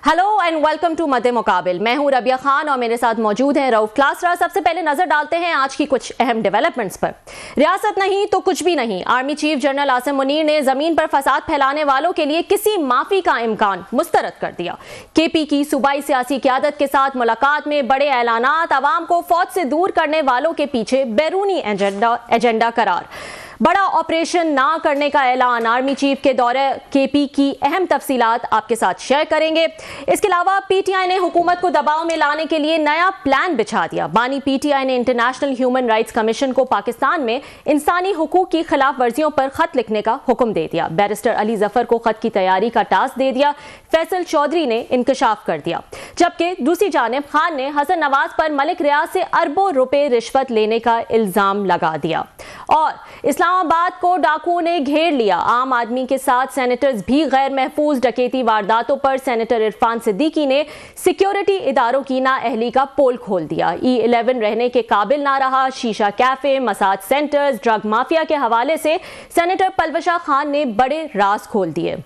Hello and welcome to मध्य मुकाबिल। मैं हूं रबिया खान और मेरे साथ मौजूद हैं रऊफ क्लासरा। सबसे पहले नजर डालते हैं आज की कुछ अहम डेवलपमेंट्स पर। रियासत नहीं तो कुछ भी नहीं, army chief general Asim Munir ने जमीन पर फसाद फैलाने वालों के लिए किसी माफी का इम्कान मुस्तरद कर दिया। केपी की सूबाई सियासी क़यादत के साथ मुलाकात में बड़े ऐलानात, अवाम को फौज से दूर करने वालों के पीछे बैरूनी एजेंडा करार, बड़ा ऑपरेशन ना करने का ऐलान, आर्मी चीफ के दौरे केपी की अहम तफसीलात आपके साथ शेयर करेंगे। इसके अलावा पीटीआई ने हुकूमत को दबाव में लाने के लिए नया प्लान बिछा दिया। बानी पीटीआई ने इंटरनेशनल ह्यूमन राइट्स कमीशन को पाकिस्तान में इंसानी हुकूक की खिलाफ वर्जियों पर खत लिखने का हुक्म दे दिया। बैरिस्टर अली जफर को खत की तैयारी का टास्क दे दिया। फैसल चौधरी ने इंकशाफ कर दिया। जबकि दूसरी जानिब खान ने हसन नवाज पर मलिक रियाज से अरबों रुपए रिश्वत लेने का इल्जाम लगा दिया। और इस्लामाबाद को डाकुओं ने घेर लिया। आम आदमी के साथ सेनेटर्स भी गैर महफूज डकैती वारदातों पर सेनेटर इरफान सिद्दीकी ने सिक्योरिटी इदारों की नाअहली का पोल खोल दिया। E11 रहने के काबिल ना रहा। शीशा cafe, massage centres, drug mafia के हवाले से सेनेटर पलवशा खान ने बड़े राज खोल दिए।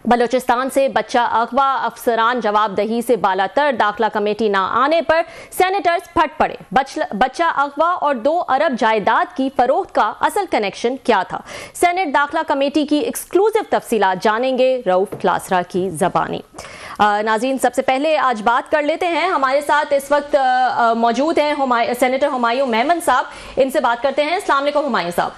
बलोचिस्तान से बच्चा अगवा, अफसरान जवाबदही से बालातर, दाखिला कमेटी ना आने पर सेनेटर्स फट पड़े। बच्चा अगवा और 2 अरब जायदाद की फरोख्त का असल कनेक्शन क्या था? सेनेट दाखिला कमेटी की एक्सक्लूसिव तफसीलात जानेंगे रऊफ क्लासरा की जबानी। नाज़रीन, सबसे पहले आज बात कर लेते हैं। हमारे साथ इस वक्त मौजूद हैं सेनेटर हुमायूं मेमन साहब। इनसे बात करते हैं। अस्सलाम वालेकुम हुमायूं साहब।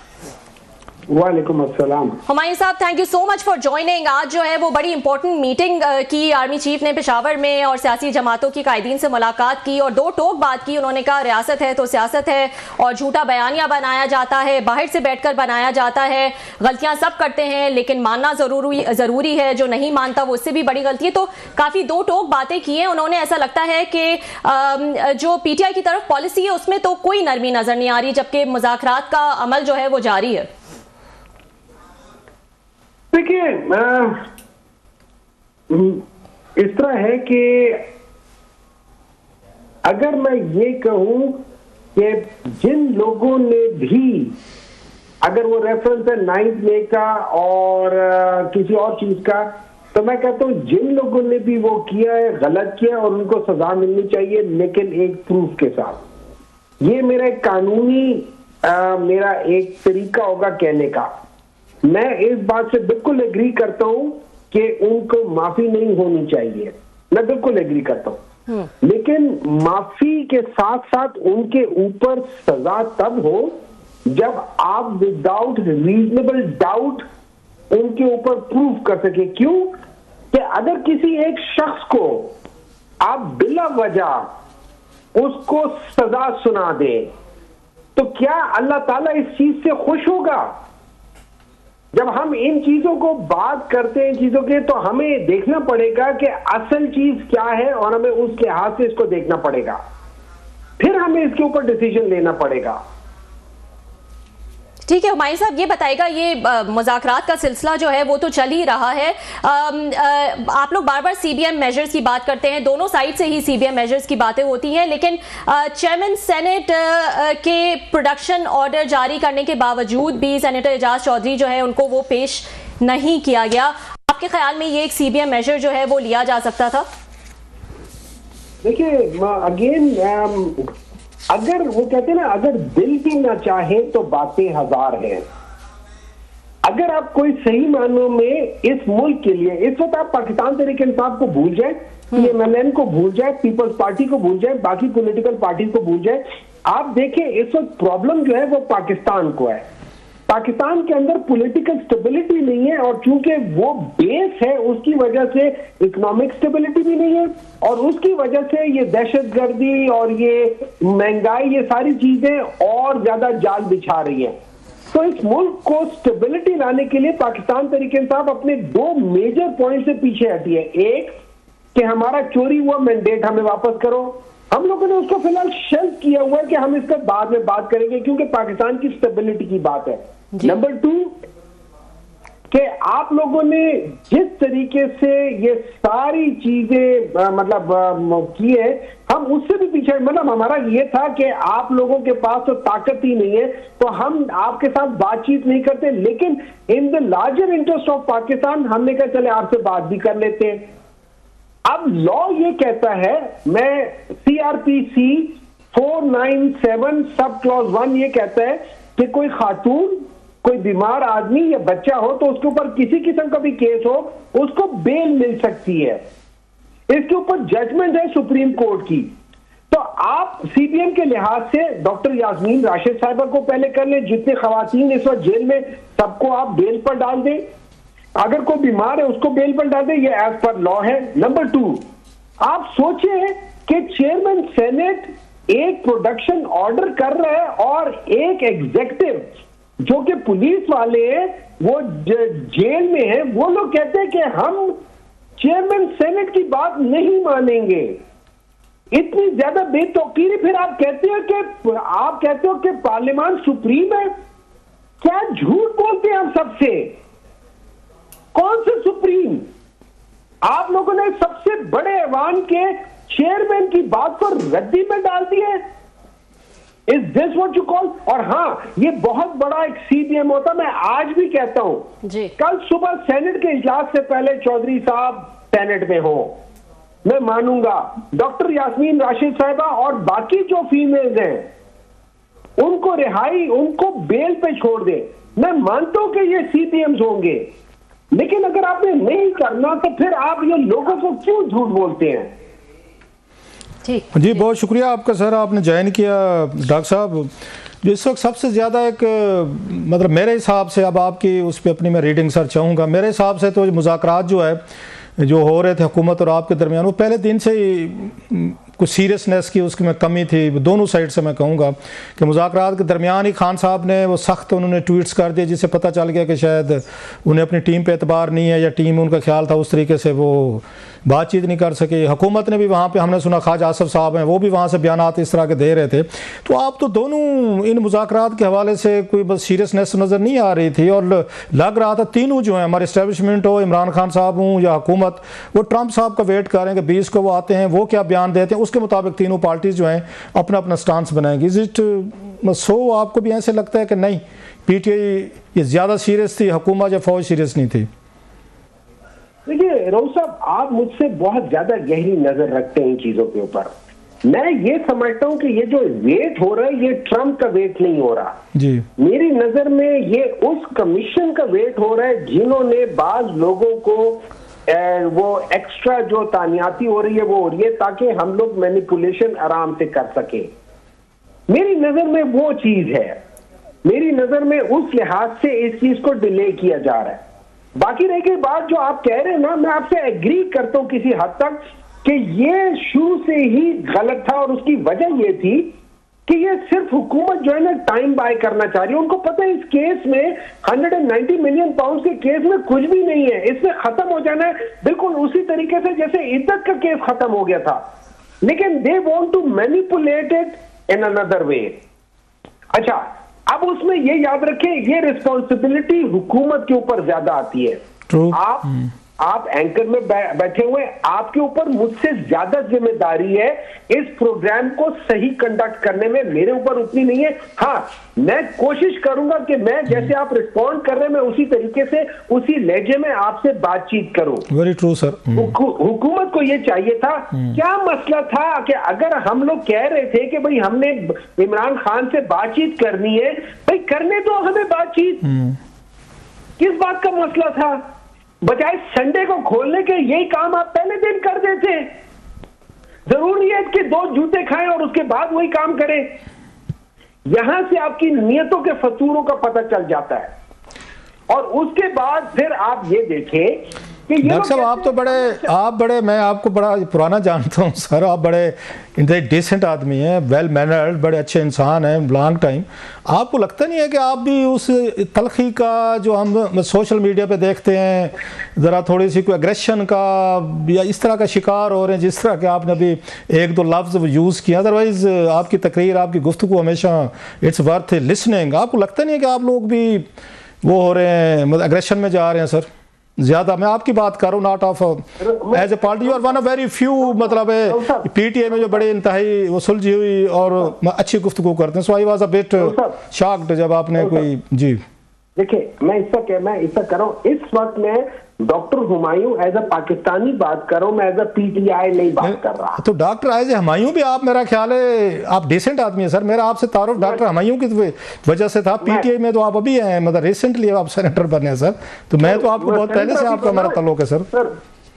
वालेकुम अस्सलाम। हुमायूं साहब, thank you so much for joining. आज जो है वो बड़ी इंपॉर्टेंट मीटिंग की आर्मी चीफ ने पेशावर में और सियासी जमातों की कायदीन से मुलाकात की और 2 टोक बात की। उन्होंने कहा रियासत है तो सियासत है और झूठा बयानिया बनाया जाता है, बाहर से बैठकर बनाया जाता है। गलतियां सब करते हैं लेकिन मानना जरूरी है, जो नहीं मानता वो उससे भी बड़ी गलती है। तो काफी 2 टोक बातें की हैं उन्होंने। ऐसा लगता है कि जो पीटीआई की तरफ पॉलिसी है उसमें तो कोई नरमी नजर नहीं आ रही, जबकि मुज़ाकरात का अमल जो है वो जारी है। देखिए, इस तरह है कि अगर मैं ये कहूं कि जिन लोगों ने भी, अगर वो रेफरेंस है 9 मई का और किसी और चीज का, तो मैं कहता हूं जिन लोगों ने भी वो किया है, गलत किया और उनको सजा मिलनी चाहिए, लेकिन एक प्रूफ के साथ। ये मेरा एक कानूनी मेरा एक तरीका होगा कहने का। मैं इस बात से बिल्कुल एग्री करता हूं कि उनको माफी नहीं होनी चाहिए, मैं बिल्कुल एग्री करता हूं, लेकिन माफी के साथ साथ उनके ऊपर सजा तब हो जब आप विदाउट रीजनेबल डाउट उनके ऊपर प्रूफ कर सके। क्यों कि अगर किसी एक शख्स को आप बिला वजह उसको सजा सुना दे तो क्या अल्लाह ताला इस चीज से खुश होगा? जब हम इन चीजों को बात करते हैं चीजों के, तो हमें देखना पड़ेगा कि असल चीज क्या है और हमें उस लिहाज से इसको देखना पड़ेगा, फिर हमें इसके ऊपर डिसीजन लेना पड़ेगा। ठीक है हुमायूं साहब, ये बताएगा, ये मुज़ाकरात का सिलसिला जो है वो तो चल ही रहा है। आप लोग बार बार सीबीएम मेजर्स की बात करते हैं, दोनों साइड से ही सीबीएम मेजर्स की बातें होती हैं, लेकिन चेयरमैन सेनेट के प्रोडक्शन ऑर्डर जारी करने के बावजूद भी सेनेटर एजाज चौधरी जो है उनको वो पेश नहीं किया गया। आपके ख्याल में ये एक सीबीएम मेजर जो है वो लिया जा सकता था? देखिए, अगेन अगर वो कहते हैं ना, अगर दिल भी ना चाहे तो बातें हजार हैं। अगर आप कोई सही मानों में इस मुल्क के लिए, इस वक्त आप पाकिस्तान तहरीक इंसाफ को भूल जाए, PMLN को भूल जाए, पीपल्स पार्टी को भूल जाए, बाकी पॉलिटिकल पार्टी को भूल जाए, आप देखें इस वक्त प्रॉब्लम जो है वो पाकिस्तान को है। पाकिस्तान के अंदर पॉलिटिकल स्टेबिलिटी नहीं है और चूंकि वो बेस है उसकी वजह से इकोनॉमिक स्टेबिलिटी भी नहीं है और उसकी वजह से ये दहशतगर्दी और ये महंगाई, ये सारी चीजें और ज्यादा जाल बिछा रही हैं। तो इस मुल्क को स्टेबिलिटी लाने के लिए पाकिस्तान तहरीक इंसाफ अपने 2 मेजर पॉइंट से पीछे हटी है। एक कि हमारा चोरी हुआ मैंडेट हमें वापस करो, हम लोगों ने उसको फिलहाल शेल्फ किया हुआ है कि हम इसका बाद में बात करेंगे क्योंकि पाकिस्तान की स्टेबिलिटी की बात है। नंबर 2 कि आप लोगों ने जिस तरीके से ये सारी चीजें मतलब की है, हम उससे भी पीछे, मतलब हमारा ये था कि आप लोगों के पास तो ताकत ही नहीं है तो हम आपके साथ बातचीत नहीं करते, लेकिन in the larger interest of Pakistan हमने कहा चले आपसे बात भी कर लेते हैं। अब लॉ ये कहता है, मैं CRPC 497 सब क्लॉज 1 ये कहता है कि कोई खातून, कोई बीमार आदमी या बच्चा हो तो उसके ऊपर किसी किस्म का भी केस हो, उसको बेल मिल सकती है। इसके ऊपर जजमेंट है सुप्रीम कोर्ट की। तो आप CBM के लिहाज से डॉक्टर यास्मीन राशिद साहिबा को पहले कर ले, जितने खवातीन इस वक्त जेल में सबको आप बेल पर डाल दें, अगर कोई बीमार है उसको बेल पर डाल दें, ये एज पर लॉ है। नंबर 2, आप सोचिए कि चेयरमैन सेनेट एक प्रोडक्शन ऑर्डर कर रहा है और एक एग्जीक्यूटिव जो कि पुलिस वाले हैं, वो जेल में है, वो लोग कहते हैं कि हम चेयरमैन सेनेट की बात नहीं मानेंगे। इतनी ज्यादा बेतौकीरी। फिर आप कहते हो कि पार्लियामान सुप्रीम है। क्या झूठ बोलते हैं आप सबसे? कौन से सुप्रीम? आप लोगों ने सबसे बड़े ऐवान के चेयरमैन की बात को रद्दी में डाल दिया। Is this what you call? और हाँ, ये बहुत बड़ा एक CBM होता, मैं आज भी कहता हूं जी। कल सुबह सेनेट के इजलास से पहले चौधरी साहब सेनेट में हो, मैं मानूंगा। डॉक्टर यास्मीन राशिद साहिबा और बाकी जो फीमेल्स हैं उनको रिहाई, उनको बेल पे छोड़ दे। मैं मानता हूं कि ये CBMs होंगे, लेकिन अगर आपने नहीं करना तो फिर आप ये लोगों को क्यों झूठ बोलते हैं? जी बहुत शुक्रिया आपका सर, आपने ज्वाइन किया। डॉक्टर साहब, जो इस वक्त सबसे ज़्यादा एक मतलब मेरे हिसाब से, अब आपकी उस पर अपनी मैं रीडिंग सर चाहूँगा, मेरे हिसाब से तो मुज़ाकरात जो है जो हो रहे थे हुकूमत और आपके दरमियान, वो पहले दिन से ही कुछ सीरियसनेस की उसकी में कमी थी दोनों साइड से। मैं कहूँगा कि मुज़ाकरात के दरमियान ही खान साहब ने वो सख्त उन्होंने ट्वीट्स कर दिए, जिससे पता चल गया कि शायद उन्हें अपनी टीम पे एतबार नहीं है, या टीम उनका ख्याल था उस तरीके से वो बातचीत नहीं कर सके। हुकूमत ने भी वहाँ पे, हमने सुना ख्वाजा आसफ साहब हैं, वो भी वहाँ से बयानात इस तरह के दे रहे थे। तो आप तो दोनों इन मुज़ाकरात के हवाले से कोई बस सीरियसनेस नज़र नहीं आ रही थी, और लग रहा था तीनों जो हैं, हमारे इस्टेब्लिशमेंट हो, इमरान खान साहब हों या हुकूमत, वो ट्रंप साहब का वेट कर रहे हैं कि 20 को वो आते हैं, वो क्या बयान देते हैं, उसके मुताबिक तीनों पार्टीज जो हैं अपना अपना स्टांस बनाएंगी। Is it so? आपको भी ऐसे लगता है कि नहीं, PTI ये ज़्यादा सीरियस थी, हुकूमत या फौज सीरियस नहीं थी? देखिए रऊफ साहब, आप मुझसे बहुत ज्यादा गहरी नजर रखते हैं इन चीजों के ऊपर। मैं ये समझता हूं कि ये जो वेट हो रहा है, ये ट्रंप का वेट नहीं हो रहा जी। मेरी नजर में ये उस कमीशन का वेट हो रहा है जिन्होंने बाज लोगों को वो एक्स्ट्रा जो तानियाती हो रही है वो हो रही है, ताकि हम लोग मैनिपुलेशन आराम से कर सके। मेरी नजर में वो चीज है, मेरी नजर में उस लिहाज से इस चीज को डिले किया जा रहा है। बाकी रह गई बात जो आप कह रहे हैं ना, मैं आपसे एग्री करता हूं किसी हद तक कि ये शुरू से ही गलत था, और उसकी वजह ये थी कि ये सिर्फ हुकूमत जो है ना टाइम बाय करना चाह रही है। उनको पता है इस केस में 190 मिलियन पाउंड के केस में कुछ भी नहीं है, इसमें खत्म हो जाना है बिल्कुल उसी तरीके से जैसे इद्दत का केस खत्म हो गया था। लेकिन they want to manipulate it in another way. अच्छा, अब उसमें ये याद रखें, ये रिस्पॉन्सिबिलिटी हुकूमत के ऊपर ज्यादा आती है। आप एंकर में बैठे हुए, आपके ऊपर मुझसे ज्यादा जिम्मेदारी है इस प्रोग्राम को सही कंडक्ट करने में, मेरे ऊपर उतनी नहीं है। हाँ, मैं कोशिश करूंगा कि मैं जैसे आप रिस्पॉन्ड कर रहे हैं, मैं उसी तरीके से उसी लहजे में आपसे बातचीत करूं। Very true sir. हुकूमत को यह चाहिए था। क्या मसला था कि अगर हम लोग कह रहे थे कि भाई हमने इमरान खान से बातचीत करनी है, भाई करने दो हमें बातचीत। किस बात का मसला था? बजाय संडे को खोलने के यही काम आप पहले दिन कर देते। जरूरी है कि 2 जूते खाएं और उसके बाद वही काम करें। यहां से आपकी नियतों के फतूरों का पता चल जाता है, और उसके बाद फिर आप ये देखें कि डॉक्टर साहब, आप बड़े मैं आपको बड़ा पुराना जानता हूँ सर, आप बड़े डिसेंट आदमी हैं, वेल मैनर्ड, बड़े अच्छे इंसान हैं, लॉन्ग टाइम। आपको लगता नहीं है कि आप भी उस तलखी का जो हम सोशल मीडिया पे देखते हैं, ज़रा थोड़ी सी कोई एग्रेशन का या इस तरह का शिकार हो रहे हैं, जिस तरह के आपने अभी 1-2 लफ्ज़ यूज़ किया? अदरवाइज़ आपकी तकरीर, आपकी गुफ्तगू हमेशा इट्स वर्थ लिसनिंग। आपको लगता नहीं है कि आप लोग भी वो हो रहे हैं, मतलब एग्रेशन में जा रहे हैं सर ज्यादा? मैं आपकी बात कर रहा हूँ, not of as a party. You are one of very few, मतलब PTI में जो बड़े इंतहाई वो सुलझी हुई और अच्छी गुफ्तगू करते हैं। So I was a bit shocked जब आपने कोई जी। देखिए, मैं इसका कर रहा हूँ, इस वक्त में doctor Humayun as a Pakistani बात कर रहा हूं, मैं एज अ पीटीआई नहीं बात कर रहा। तो डॉक्टर एज ए हुमायूं भी आप, मेरा ख्याल है आप डिसेंट आदमी है सर। मेरा आपसे तारुफ डॉक्टर हुमायूं की वजह से था। पीटीआई में तो आप अभी हैं, मतलब रिसेंटली आप सेनेटर बने हैं सर, तो मैं तो आपको बहुत पहले से आपका हमारा ताल्लुक है सर।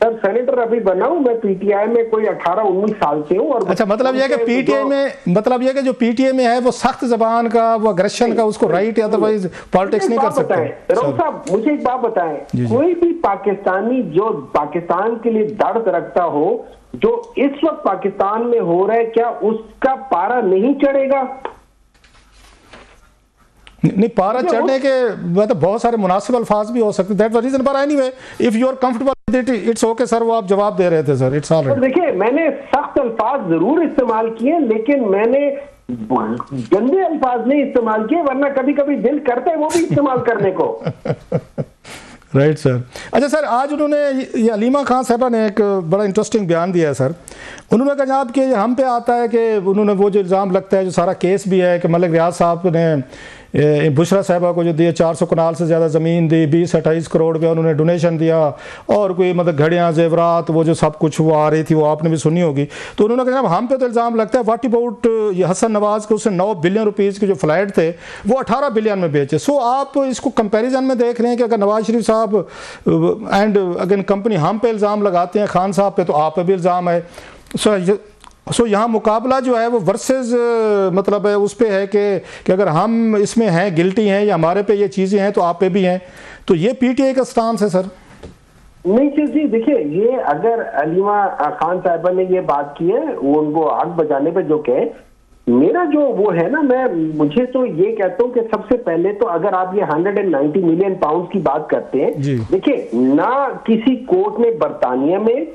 सर सेनेटर अभी बना हूं मैं, पीटीआई में कोई 18-19 साल से हूं। और अच्छा, मतलब यह कि पीटीआई में, मतलब यह कि जो पीटीआई में है वो सख्त जबान का, वो अग्रेशन का, उसको राइट या अदरवाइज पॉलिटिक्स नहीं कर सकते। रऊफ साहब मुझे एक बात बताएं, कोई भी पाकिस्तानी जो पाकिस्तान के लिए दर्द रखता हो, जो इस वक्त पाकिस्तान में हो रहा है, क्या उसका पारा नहीं चढ़ेगा? नहीं, पारा चढ़ने के मतलब बहुत सारे मुनासिब अल्फाज भी हो सकते, दैट्स द रीजन। पर anyway if you are comfortable with it, it's okay sir. वो आप जवाब दे रहे थे सर, इट्स ऑलराइट। देखिए मैंने सख्त अल्फाज जरूर इस्तेमाल किए, लेकिन मैंने गंदे अल्फाज नहीं इस्तेमाल किए, वरना कभी कभी दिल करता है वो भी इस्तेमाल करने को। Right sir. अच्छा सर, आज उन्होंने ये अलीमा खान साहबा ने एक बड़ा इंटरेस्टिंग बयान दिया है सर। उन्होंने कहा जनाब कि हम पे आता है कि उन्होंने वो जो इल्ज़ाम लगता है, जो सारा केस भी है कि मलिक रियाज साहब ने बुशरा साहबा को जो दिए 400 कनाल से ज़्यादा ज़मीन दी, 20-28 करोड़ का उन्होंने डोनेशन दिया, और कोई मतलब घड़ियाँ जेवरात वो जो सब कुछ वो आ रही थी वो आपने भी सुनी होगी। तो उन्होंने कहा हम पे तो इल्ज़ाम लगता है, व्हाट अबाउट ये हसन नवाज के, उसने 9 बिलियन रुपीज़ के जो फ्लैट थे वो 18 बिलियन में बेचे। सो आप इसको कंपेरिजन में देख रहे हैं कि अगर नवाज शरीफ साहब एंड अगेन कंपनी हम पे इल्ज़ाम लगाते हैं, खान साहब पे, तो आप पे भी इल्ज़ाम है। सो यहाँ मुकाबला जो है वो वर्सेस मतलब है उस पे है कि अगर हम इसमें हैं, गिल्टी हैं, या हमारे पे ये चीज़ें हैं तो आप पे भी हैं। तो ये पीटीआई का स्टांस है सर। नहीं जी, देखिए ये अगर अलीमा खान साहिबा ने ये बात की है, वो उनको आग बजाने पे जो कहे, मेरा जो वो है ना, मुझे तो ये कहता हूँ कि सबसे पहले तो अगर आप ये 190 मिलियन पाउंड की बात करते हैं, देखिए ना किसी कोर्ट ने बरतानिया में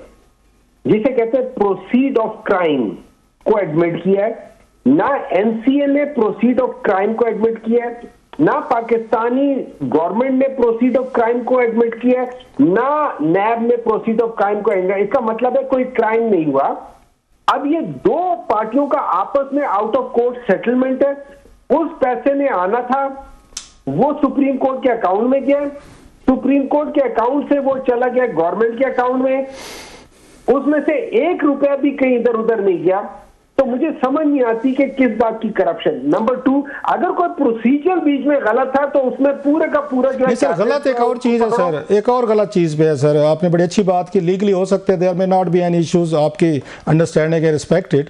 जिसे कहते हैं प्रोसीड ऑफ क्राइम को एडमिट किया है, ना एनसीए ने प्रोसीड ऑफ क्राइम को एडमिट किया है, ना पाकिस्तानी गवर्नमेंट ने प्रोसीड ऑफ क्राइम को एडमिट किया है, ना नैब ने प्रोसीड ऑफ क्राइम को एडमिट। इसका मतलब है कोई क्राइम नहीं हुआ। अब ये दो पार्टियों का आपस में आउट ऑफ कोर्ट सेटलमेंट है। उस पैसे ने आना था, वो सुप्रीम कोर्ट के अकाउंट में गया, सुप्रीम कोर्ट के अकाउंट से वो चला गया गवर्नमेंट के अकाउंट में, उसमें से 1 रुपया भी कहीं इधर उधर नहीं गया। तो मुझे समझ नहीं आती कि किस बात की करप्शन। नंबर 2, अगर कोई प्रोसीजर बीच में गलत था तो उसमें पूरे का पूरा जो है सर गलत एक और चीज है सर, एक और गलत चीज पे है सर। आपने बड़ी अच्छी बात की, लीगली हो सकते there may not be any issues, आपकी अंडरस्टैंडिंग है, रिस्पेक्टेड।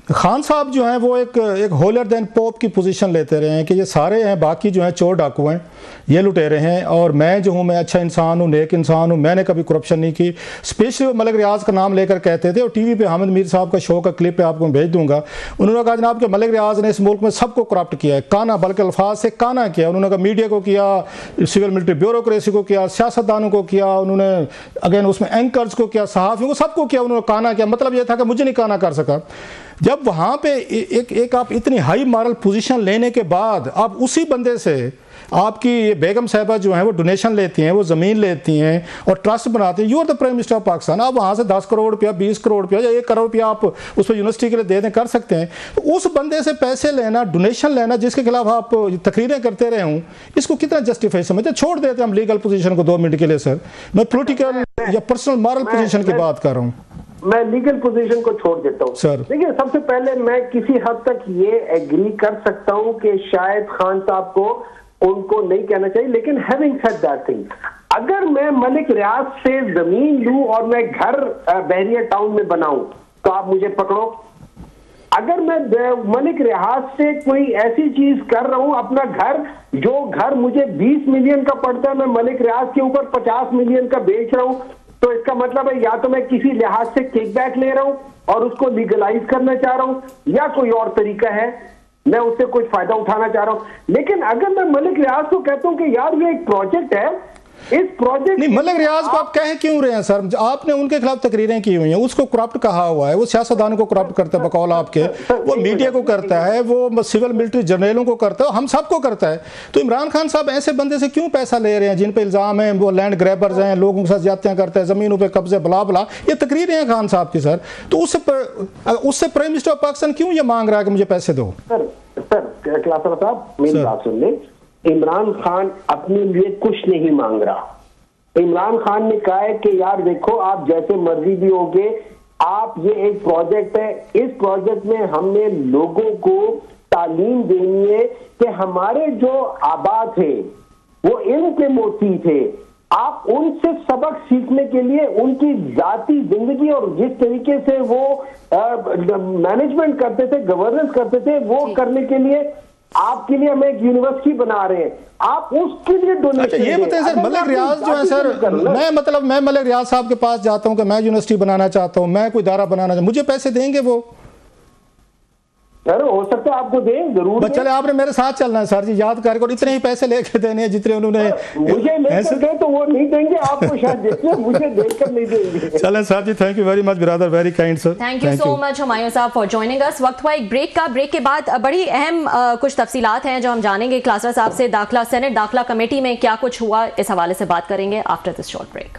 खान साहब जो हैं वो एक होलर देन पोप की पोजीशन लेते रहे हैं कि ये सारे हैं, बाकी जो हैं चोर डाकू हैं, ये लुटेरे हैं, और मैं जो हूँ मैं अच्छा इंसान हूँ, नेक इंसान हूँ, मैंने कभी करप्शन नहीं की। स्पेशली मलिक रियाज का नाम लेकर कहते थे, और टीवी पे हामिद मीर साहब का शो का क्लिप है, आपको भेज दूंगा। उन्होंने कहा जनाब कि मलिक रियाज ने इस मुल्क में सबको करप्ट किया है, काना, बल्कि अल्फाज से काना किया। उन्होंने कहा मीडिया को किया, सिविल मिलिट्री ब्यूरोक्रेसी को किया, सियासतदानों को किया, उन्होंने अगेन उसमें एंकर्स को किया, सहाफ़ियों को, सबको किया, उन्होंने काना किया। मतलब यह था कि मुझे नहीं काना कर सका। जब वहाँ पे एक आप इतनी हाई मॉरल पोजीशन लेने के बाद आप उसी बंदे से, आपकी ये बेगम साहिबा जो हैं वो डोनेशन लेती हैं, वो ज़मीन लेती हैं और ट्रस्ट बनाती हैं, you are the prime minister of Pakistan, आप वहाँ से 10 करोड़ रुपया, 20 करोड़ रुपया या 1 करोड़ रुपया आप उस पर यूनिवर्सिटी के लिए दे दें, कर सकते हैं। तो उस बंदे से पैसे लेना, डोनेशन लेना, जिसके खिलाफ आप तकरीरें करते रहे हूँ, इसको कितना जस्टिफाई समझते? छोड़ देते हैं हम लीगल पोजीशन को 2 मिनट के लिए सर। मैं पॉलिटिकल या पर्सनल मॉरल पोजीशन की बात कर रहा हूँ। मैं लीगल पोजीशन को छोड़ देता हूँ सर। देखिए सबसे पहले मैं किसी हद तक ये एग्री कर सकता हूँ कि शायद खान साहब को उनको नहीं कहना चाहिए, लेकिन हैविंग सेड दैट थिंग, अगर मैं मलिक रियाज से जमीन लूं और मैं घर बहरिया टाउन में बनाऊं तो आप मुझे पकड़ो। अगर मैं मलिक रियाज से कोई ऐसी चीज कर रहा हूं, अपना घर, जो घर मुझे 20 मिलियन का पड़ता है, मैं मलिक रियाज के ऊपर 50 मिलियन का बेच रहा हूं, तो इसका मतलब है या तो मैं किसी लिहाज से किकबैक ले रहा हूं और उसको लीगलाइज करना चाह रहा हूं, या कोई और तरीका है, मैं उससे कुछ फायदा उठाना चाह रहा हूं। लेकिन अगर मैं मलिक रियाज को कहता हूं कि यार ये एक प्रोजेक्ट है, इस प्रोजेक्ट नहीं, मलिक रियाज को आप कह क्यों रहे हैं सर? आपने उनके खिलाफ तकरीरें की हुई हैं, उसको करप्ट कहा हुआ है, वो सियासतदानों को करप्ट करता है बकौल आपके, वो मीडिया को करता है, वो सिविल मिलिट्री जर्नलों को करता है, हम सबको करता है। तो इमरान खान साहब ऐसे बंदे से क्यों पैसा ले रहे हैं जिन पे इल्जाम है वो लैंड ग्रैबर्स हैं, लोगों के साथ ज्यादतियां करते हैं, जमीनों पे कब्जे, बला बला, ये तकरीरें हैं खान साहब की सर। तो उससे प्राइम मिनिस्टर ऑफ पाकिस्तान क्यों ये मांग रहा है कि मुझे पैसे दो? सर साहब मेरी बात सुन लें, इमरान खान अपने लिए कुछ नहीं मांग रहा, इमरान खान ने कहा है कि यार देखो आप जैसे मर्जी भी होगे, आप ये एक प्रोजेक्ट है, इस प्रोजेक्ट में हमने लोगों को तालीम देनी है कि हमारे जो आबा थे वो इल्म के मोती थे, आप उनसे सबक सीखने के लिए उनकी जाती जिंदगी और जिस तरीके से वो मैनेजमेंट करते थे, गवर्नेंस करते थे, वो करने के लिए आपके लिए हम एक यूनिवर्सिटी बना रहे हैं, आप उसके लिए डोनेशन। ये बताइए सर, मलिक रियाज जो है सर, मैं मलिक रियाज साहब के पास जाता हूं कि मैं यूनिवर्सिटी बनाना चाहता हूं, मैं कोई इदारा बनाना चाहता हूं, मुझे पैसे देंगे वो? सर हो सकता है आपको दें, जरूर। चले आपने मेरे साथ चलना है सर जी, याद करके, और इतने ही पैसे लेके देने हैं जितने उन्होंने मुझे लेकर गए तो वो नहीं देंगे आपको, शायद देंगे, मुझे देकर नहीं देंगे। चलें sir ji, thank you very much brother, very kind sir, thank you so much Humayun साहब फॉर जॉइनिंग अस। वक्त हुआ एक ब्रेक का, ब्रेक के बाद बड़ी अहम कुछ तफसीलात हैं जो हम जानेंगे क्लासरा साहब से। दाखिला सेनेट दाखिला कमेटी में क्या कुछ हुआ, इस हवाले से बात करेंगे after this short break.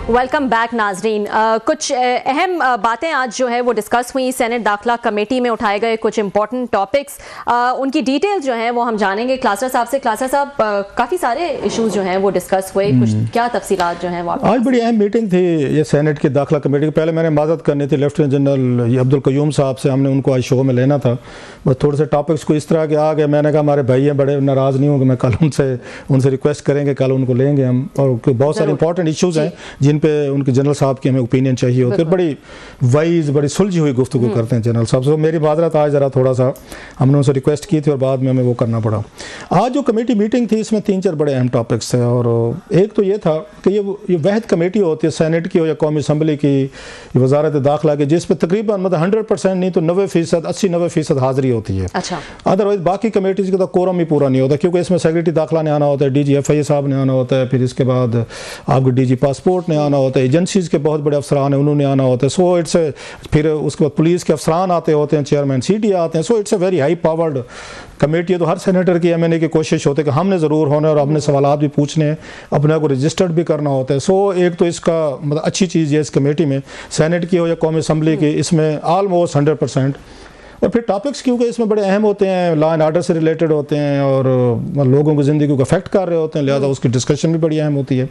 Welcome back नाजरीन। कुछ अहम बातें आज जो है वो डिस्कस हुई सेनेट दाखिला कमेटी में, उठाए गए कुछ इंपॉर्टेंट टॉपिक्स, उनकी डिटेल जो है वो हम जानेंगे क्लासरा साहब से। क्लासरा साहब, काफ़ी सारे इश्यूज जो हैं वो डिस्कस हुए, कुछ क्या तफसीलात जो हैं वो? आज बड़ी अहम मीटिंग थी ये सेनेट की दाखिला कमेटी की। पहले मैंने माजरत करनी थी लेफ्टिनेंट जनरल अब्दुल कयूम साहब से, हमने उनको आज शो में लेना था, बस थोड़े से टॉपिक्स को इस तरह के आ गए, मैंने कहा हमारे भाई हैं, बड़े नाराज़ नहीं होंगे, मैं कल उनसे रिक्वेस्ट करेंगे, कल उनको लेंगे हम, और बहुत सारे इंपॉर्टेंट इशूज़ हैं जिन पे उनके जनरल साहब की हमें ओपिनियन चाहिए होती है। बड़ी वाइज, बड़ी सुलझी हुई गुफ्तगू करते हैं जनरल साहब से। मेरी माजरत आज ज़रा थोड़ा सा हमने उनसे रिक्वेस्ट की थी और बाद में हमें वो करना पड़ा। आज जो कमेटी मीटिंग थी इसमें 3-4 बड़े अहम टॉपिक्स थे, और एक तो ये था कि ये वहद कमेटी होती है सेनेट की हो या कौमी असम्बली की, वजारत दाखिला की, जिस पर तकरीबन मतलब 100% नहीं तो 90%, 80-90% हाजिरी होती है। अच्छा। अदरवाइज बाकी कमेटीज का तो कोरम ही पूरा नहीं होता, क्योंकि इसमें सेक्रेटरी दाखिला ने आना होता है, DG FIA साहब ने आना होता है, फिर इसके बाद आपके DG पासपोर्ट ने आना होता है, एजेंसीज के बहुत बड़े अफसरान हैं उन्होंने आना होता है, सो इट्स फिर उसके बाद पुलिस के अफसरान आते होते हैं, चेयरमैन CT आते हैं, so it's a very high powered committee है। तो हर सेनेटर की MNA की कोशिश होती है कि हमने ज़रूर होना है और अपने सवालात भी पूछने हैं, अपने को रजिस्टर्ड भी करना होता है। सो एक तो इसका मतलब अच्छी चीज़ है इस कमेटी में, सेनेट की हो या कौमी असम्बली की, इसमें ऑलमोस्ट 100%। और फिर टॉपिक्स क्योंकि इसमें बड़े अहम होते हैं, लॉ एंड आर्डर से रिलेटेड होते हैं और लोगों की ज़िंदगी को अफेक्ट कर रहे होते हैं, लिहाजा उसकी डिस्कशन भी बड़ी अहम होती है।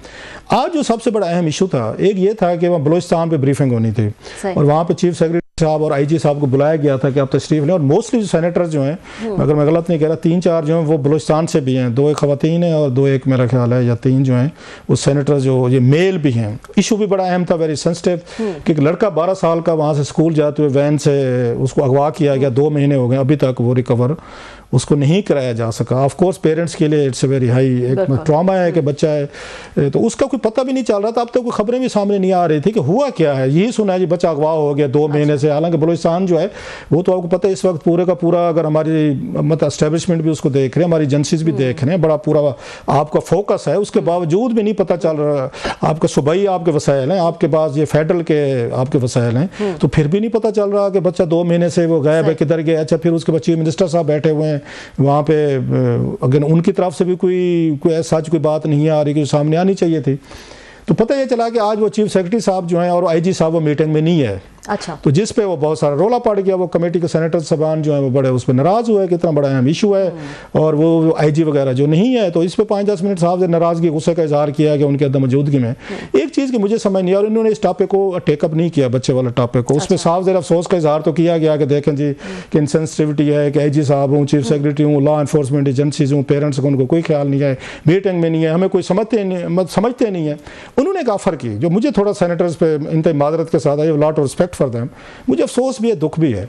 आज जो सबसे बड़ा अहम इशू था, एक ये था कि वहाँ बलूचिस्तान पे ब्रीफिंग होनी थी और वहाँ पे चीफ सेक्रेटरी साहब और IG साहब को बुलाया गया था कि आप तशरीफ लें, और मोस्टली जो सेनेटर्स जो हैं, अगर मैं गलत नहीं कह रहा, 3-4 जो हैं वो बलूचिस्तान से भी हैं, 2 एक ख़वातीन हैं और 2 एक मेरा ख्याल है या 3 जो हैं वो सेनेटर्स जो ये मेल भी हैं। इशू भी बड़ा अहम था, वेरी सेंसिटिव, कि एक लड़का 12 साल का वहाँ से स्कूल जाते हुए वैन से उसको अगवा किया गया, 2 महीने हो गए, अभी तक वो रिकवर उसको नहीं कराया जा सका। ऑफ कोर्स पेरेंट्स के लिए इट्स अ वेरी हाई एक ट्रॉमा है कि बच्चा है, तो उसका कोई पता भी नहीं चल रहा था, अब तक कोई खबरें भी सामने नहीं आ रही थी कि हुआ क्या है। यही सुना है जी बच्चा अगवा हो गया 2 महीने से, हालांकि बलूचिस्तान जो है वो तो आपको पता है इस वक्त पूरे का पूरा, अगर हमारी मतलब एस्टेब्लिशमेंट भी उसको देख रहे हैं, हमारी एजेंसीज भी देख रहे हैं, बड़ा पूरा आपका फोकस है, उसके बावजूद भी नहीं पता चल रहा। आपका सूबाई आपके वसाइल हैं, आपके पास ये फेडरल के आपके वसाइल हैं, तो फिर भी नहीं पता चल रहा कि बच्चा 2 महीने से वो गायब है, किधर गया। अच्छा, फिर उसके बाद चीफ मिनिस्टर साहब बैठे हुए हैं वहाँ पे, अगर उनकी तरफ से भी कोई सच कोई बात नहीं आ रही कि सामने आनी चाहिए थी। तो पता ये चला कि आज वो चीफ सेक्रेटरी साहब जो हैं और IG साहब वो मीटिंग में नहीं है। अच्छा। तो जिस पे वो बहुत सारा रोला पड़ गया, वो कमेटी के सेनेटर साहबान जो है वो बड़े उस पर नाराज़ हुए कि इतना बड़ा अहम इशू है और वो IG वगैरह जो नहीं है, तो इस पे 5-10 मिनट साहब से नाराज़गी गुस्से का इजहार किया कि उनके अदम मौजूदगी में। एक चीज़ की मुझे समझ नहीं, और इन्होंने इस टॉपिक को टेकअप नहीं किया, बच्चे वाला टॉपिक को। उसमें साफ ज़रा अफसोस का इजहार तो किया गया कि देखें जी कि इनसेंसिटिविटी है कि IG साहब हूँ, चीफ सेक्रेटरी हूँ, लॉ इन्फोर्समेंट एजेंसीज हूँ, पेरेंट्स को उनको कोई ख्याल नहीं है, मीटिंग में नहीं है, हमें कोई समझते नहीं है। उन्होंने एक ऑफर की जो मुझे थोड़ा सेनेटर्स पे इंतहा माजरत के साथ I, lot of respect for them, मुझे अफसोस भी है, दुख भी है।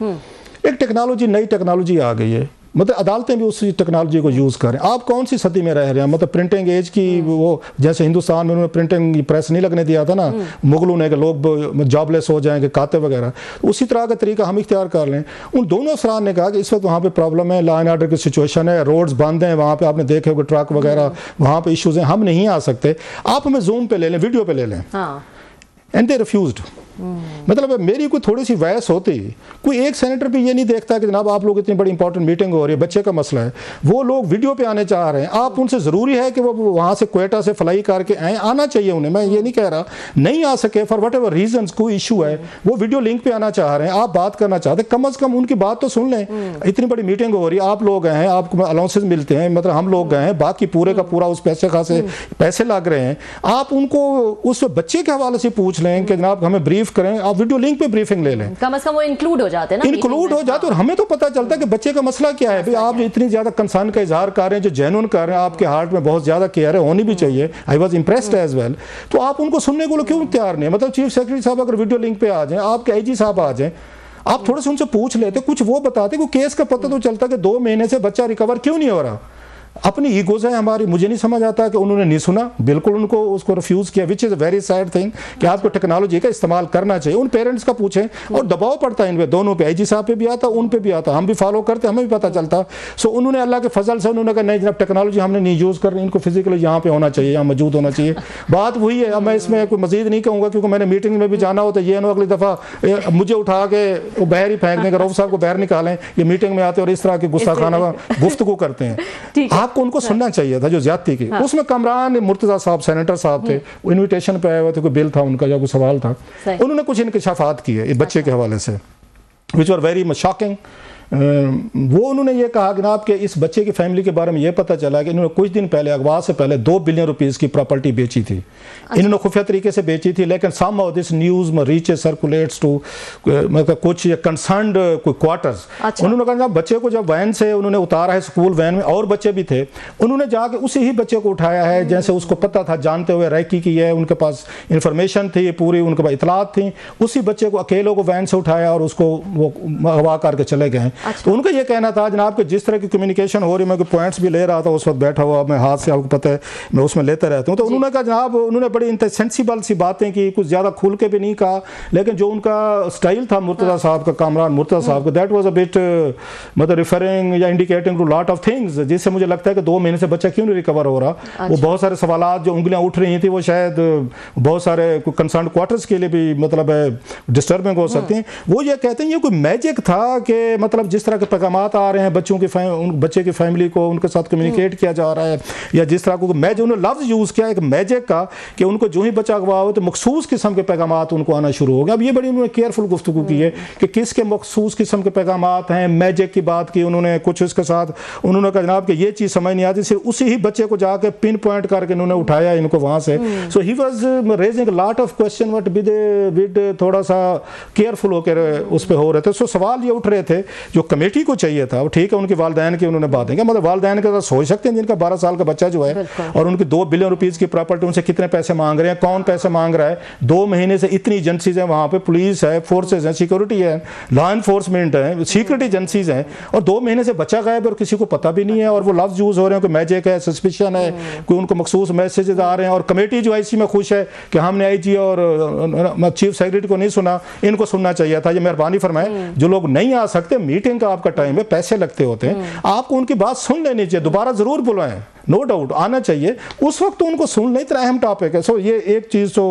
एक टेक्नोलॉजी, नई टेक्नोलॉजी आ गई है, मतलब अदालतें भी उसी टेक्नोलॉजी को यूज़ करें। आप कौन सी सदी में रह रहे हैं, मतलब प्रिंटिंग एज की, वो जैसे हिंदुस्तान में उन्होंने प्रिंटिंग प्रेस नहीं लगने दिया था ना मुगलों ने, कि लोग जॉबलेस हो जाएंगे, काते वगैरह, उसी तरह का तरीका हम इख्तियार कर लें। उन दोनों अफसरान ने कहा कि इस वक्त वहाँ पे प्रॉब्लम है, लॉ एंड ऑर्डर की सिचुएशन है, रोड्स बंद हैं, वहाँ पे आपने देखे होगा ट्रक वगैरह, वहाँ पे इशूज़ हैं, हम नहीं आ सकते, आप हमें जूम पे ले लें, वीडियो पे ले लें। And they refused. मतलब मेरी कोई थोड़ी सी वैस होती, कोई एक सेनेटर भी ये नहीं देखता कि जनाब आप लोग इतनी बड़ी इंपॉर्टेंट मीटिंग हो रही है, बच्चे का मसला है, वो लोग वीडियो पे आने चाह रहे हैं, आप उनसे ज़रूरी है कि वो वहाँ से क्वेटा से फ्लाई करके आए, आना चाहिए उन्हें, मैं ये नहीं कह रहा नहीं आ सके फॉर वट एवर रीजन, कोई इशू है, वो वीडियो लिंक पे आना चाह रहे हैं, आप बात करना चाहते, कम अज़ कम उनकी बात तो सुन लें। इतनी बड़ी मीटिंग हो रही है, आप लोग गए हैं, आपको अलाउंसेस मिलते हैं, मतलब हम लोग गए हैं, बाकी पूरे का पूरा उस पैसे खासे पैसे लग रहे हैं, आप उनको उस बच्चे के हवाले से पूछ लें कि जनाब हमें ब्रीफ करें, आप वीडियो लिंक पे ब्रीफिंग ले लें, कम से कम वो इंक्लूड हो जाते हैं ना, इंक्लूड हो जाते, और हमें तो पता चलता है कि बच्चे का मसला क्या है। भाई आप जो इतनी ज्यादा कंसर्न का इजहार कर रहे हैं, जो जेन्युइन कर रहे हैं, आपके हार्ट में बहुत ज्यादा केयर है, होनी भी चाहिए, I was impressed as well, तो आप उनको सुनने को क्यों तैयार नहीं है? मतलब चीफ सेक्रेटरी साहब अगर वीडियो लिंक पे आ जाए, आपके आईजी साहब आ जाए, आप थोड़े से उनसे पूछ लेते, कुछ वो बताते, को केस का पता तो चलता कि 2 महीने से बच्चा रिकवर क्यों नहीं हो रहा। अपनी ईगोज है हमारी, मुझे नहीं समझ आता कि उन्होंने नहीं सुना, बिल्कुल उनको उसको रिफ्यूज किया, which is a very sad thing कि आपको टेक्नोलॉजी का इस्तेमाल करना चाहिए। उन पेरेंट्स का पूछें, और दबाव पड़ता है इन पे दोनों पे, आईजी साहब पे भी आता, उन पे भी आता, हम भी फॉलो करते, हमें भी पता चलता। सो उन्होंने अल्लाह के फजल से उन्होंने कहा नहीं जनाब टेक्नोलॉजी हमने नहीं यूज़ करनी, इनको फिजिकली यहाँ पे होना चाहिए, यहाँ मौजूद होना चाहिए। बात वही है, अब मैं इसमें कोई मजीद नहीं कहूँगा क्योंकि मैंने मीटिंग में भी जाना होता है, ये ना अगली दफ़ा मुझे उठा के वो बाहर ही फेंक देंगे, रऊफ साहब को बाहर निकालें, ये मीटिंग में आते और इस तरह की गुस्सा खाना गुफ्तगू करते हैं। आपको उनको सुनना चाहिए था जो ज्यादती की। उसमें कमरान मुर्तजा साहब सेनेटर साहब थे, वो इनविटेशन पे आए हुए थे, कोई बिल था उनका या कोई सवाल था, उन्होंने कुछ इंकशाफात किए इस बच्चे के हवाले से, विच वर वेरी शॉकिंग। वो उन्होंने ये कहा कि आपके इस बच्चे की फैमिली के बारे में ये पता चला कि इन्होंने कुछ दिन पहले अगवा से पहले 2 बिलियन रुपीस की प्रॉपर्टी बेची थी। इन्होंने खुफिया तरीके से बेची थी, लेकिन somehow this news reaches circulates to मतलब कुछ कंसर्न्ड कोई क्वार्टर्स। उन्होंने कहा बच्चे को जब वैन से उन्होंने उतारा है, स्कूल वैन में और बच्चे भी थे, उन्होंने जाके उसी ही बच्चे को उठाया है जैसे उसको पता था, जानते हुए रैकी की है, उनके पास इंफॉर्मेशन थी पूरी, उनके पास इतलात थी, उसी बच्चे को अकेले को वैन से उठाया और उसको वो अगवा करके चले गए। तो उनका ये कहना था जनाब कि जिस तरह की कम्युनिकेशन हो रही, मैं पॉइंट्स भी ले रहा था उस वक्त बैठा हुआ, मैं हाथ से, आपको पता है मैं उसमें लेते रहता हूँ, तो उन्होंने कहा जनाब उन्होंने बड़ी सेंसिबल सी बातें की, कुछ ज़्यादा खुल के भी नहीं कहा, लेकिन जो उनका स्टाइल था मुर्तज़ा साहब का, कामरान मुर्तज़ा साहब का, दैट वाज अ बिट मतलब रिफरिंग या indicating to lot of things, जिससे मुझे लगता है कि 2 महीने से बच्चा क्यों नहीं रिकवर हो रहा। वो बहुत सारे सवालात जो उंगलियां उठ रही थी, वो शायद बहुत सारे कंसर्न क्वार्टर्स के लिए भी मतलब डिस्टर्बिंग हो सकती हैं। वो ये कहते हैं ये कोई मैजिक था कि मतलब जिस तरह के पैगाम आ रहे हैं बच्चों की बच्चे की फैमिली को उनके साथ कम्युनिकेट किया जा रहा है, या जिस तरह को उन्होंने लफ्ज़ यूज़ किया एक मैजिक का कि उनको जो ही बच्चा अगवा हो तो मखसूस किस्म के पैगाम उनको आना शुरू हो गए। अब ये बड़ी उन्होंने केयरफुल गुफ्तगू की है कि किसके मखसूस किस्म के पैगाम हैं, मैजिक की बात की उन्होंने, कुछ इसके साथ उन्होंने कहा जनाब कि ये चीज़ समझ नहीं आती, सिर्फ उसी ही बच्चे को जाके पिन पॉइंट करके उन्होंने उठाया इनको वहाँ से। So he was raising lot of question what with थोड़ा सा केयरफुल होकर उस पर हो रहे थे। सो सवाल ये उठ रहे थे जो कमेटी को चाहिए था, ठीक है उनके वालदैन की उन्होंने बातें की, मतलब वालदैन के साथ सोच सकते हैं जिनका 12 साल का बच्चा जो है और उनकी 2 बिलियन रुपीस की प्रॉपर्टी, उनसे कितने पैसे मांग रहे हैं, कौन पैसे मांग रहा है। 2 महीने से इतनी एजेंसीज हैं वहाँ पे, पुलिस है, फोर्सेज हैं, सिक्योरिटी है, लॉ एनफोर्समेंट है, सीक्रेट एजेंसीज हैं, और 2 महीने से बच्चा गायब और किसी को पता भी नहीं है। और वो लफ्ज़ यूज़ हो रहे हैं कि मैजिक है, सस्पिशन है, कोई उनको मखसूस मैसेजेस आ रहे हैं, और कमेटी जो है इसी में खुश है कि हमने आईजी और चीफ सेक्रेटरी को नहीं सुना, इनको सुनना चाहिए था। ये मेहरबानी फरमाए, जो लोग नहीं आ सकते, मीटिंग का आपका टाइम है, पैसे लगते होते हैं, आपको उनकी बात सुन लेनी चाहिए, दोबारा जरूर बुलाएं, नो डाउट आना चाहिए, उस वक्त तो उनको सुन लें, इतना अहम टॉपिक है। सो ये एक चीज़ तो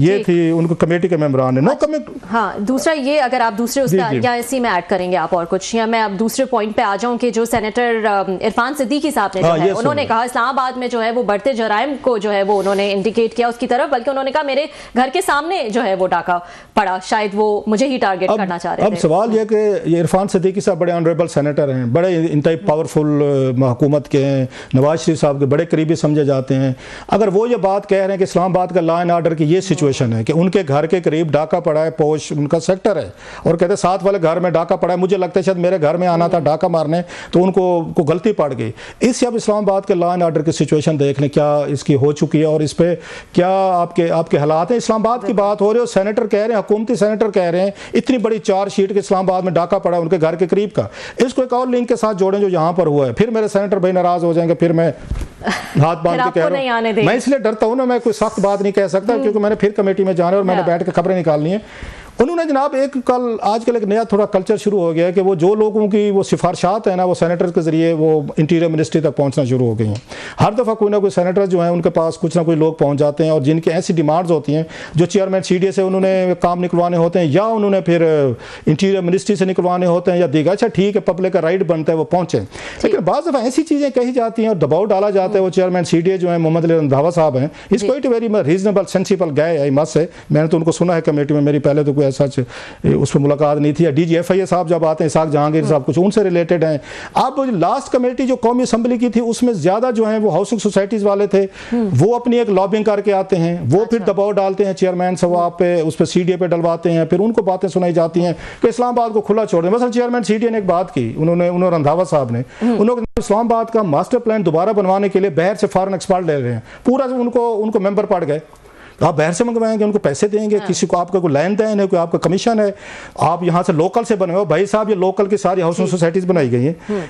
ये थी उनको कमेटी के मेंबरान ने नो कमेंट। हाँ, दूसरा ये अगर आप दूसरे उसका या इसी में ऐड करेंगे आप और कुछ, या मैं अब दूसरे पॉइंट पे आ जाऊं कि जो सेनेटर इरफान सिद्दीकी साहब ने जो है उन्होंने कहा इस्लामाबाद में जो है वो बढ़ते जराइम को जो है वो उन्होंने इंडिकेट किया उसकी तरफ, बल्कि उन्होंने कहा मेरे घर के सामने जो है वो डाका पड़ा, शायद वो मुझे ही टारगेट करना चाह रहे थे। अब सवाल यह कि ये इरफान सिद्दीकी साहब बड़े ऑनरेबल सेनेटर हैं, बड़े इंतहाई पावरफुल हुकूमत के हैं, नवाज शरीफ साहब के बड़े करीबी समझे जाते हैं। अगर वो ये बात कह रहे हैं कि इस्लामाबाद का लॉ एंड ऑर्डर की ये सिचुएशन है कि उनके घर के करीब डाका पड़ा है, पोश उनका सेक्टर है, और कहते हैं साथ वाले घर में डाका पड़ा है, मुझे लगता है शायद मेरे घर में आना था डाका मारने, तो उनको गलती पड़ गई। इससे अब इस्लामाबाद के लॉ एंड ऑर्डर की सिचुएशन देख लें क्या इसकी हो चुकी है और इस पर क्या आपके हालात हैं। इस्लामाबाद की बात हो रही है, सेनेटर कह रहे हैं, हुकूमती सेनेटर कह रहे हैं, इतनी बड़ी चार्जशीट के इस्लामाबाद में डाका पड़ा है उनके घर के करीब का, इसको एक और लिंक के साथ जोड़ें जो यहाँ पर हुआ है, फिर मेरे सेनेटर भाई नाराज हो जाएंगे, फिर मैं हाथ बांध के कह रहा हूं, मैं इसलिए डरता हूं ना, मैं कोई सख्त बात नहीं कह सकता क्योंकि मैंने फिर कमेटी में जाना है और मैंने बैठ के खबरें निकालनी है। उन्होंने जनाब एक आजकल एक नया थोड़ा कल्चर शुरू हो गया है कि वो जो लोगों की वो सिफारशात है ना, वो सेनेटर के ज़रिए वो इंटीरियर मिनिस्ट्री तक पहुंचना शुरू हो गई हैं। हर दफ़ा कोई ना कोई सेनेटर जो है उनके पास कुछ ना कोई लोग पहुंच जाते हैं और जिनकी ऐसी डिमांड्स होती हैं जो चेयरमैन CDA से उन्होंने काम निकलवाने होते हैं या उन्होंने फिर इंटीरियर मिनिस्ट्री से निकलवाने होते हैं या दीगा। अच्छा ठीक है, पब्लिक का राइट बनता है वो पहुँचे, लेकिन बाज़ दफ़ा ऐसी चीज़ें कही जाती हैं और दबाव डाला जाता है। वो चेयरमैन CDA जो है मोहम्मद अली रंधावा साहब हैं, इस quite very reasonable sensible guy I must say. मैंने तो उनको सुना है कमेटी में, मेरी पहले तो कोई ऐसा उस पर मुलाकात नहीं थी। DGFIA साहब जब आते हैं, इसाक जहांगीर साहब, कुछ उनसे रिलेटेड हैं। अब लास्ट कमेटी जो कौमी असम्बली की थी उसमें ज़्यादा जो है वो हाउसिंग सोसाइटीज़ वाले थे, वो अपनी एक लॉबिंग करके आते हैं, वो फिर दबाव डालते हैं चेयरमैन साहब पे, उस पर CDA पे डलवाते हैं, फिर उनको बातें सुनाई जाती हैं कि इस्लामाबाद को खुला छोड़ दें। बस चेयरमैन CDA ने एक बात की, उन्होंने रंधावा साहब ने, उन्होंने इस्लामाबाद का मास्टर प्लान दोबारा बनवाने के लिए बाहर से फॉरेन एक्सपर्ट ले रहे हैं, पूरा उनको मेंबर पड़ गए। आप बाहर से मंगवाएंगे, उनको पैसे देंगे, किसी को आपका कोई लेन देन है, कोई आपका कमीशन है, आप यहाँ से लोकल से बनवाओ। भाई साहब, ये लोकल की सारी हाउसिंग सोसाइटीज़ बनाई गई हैं,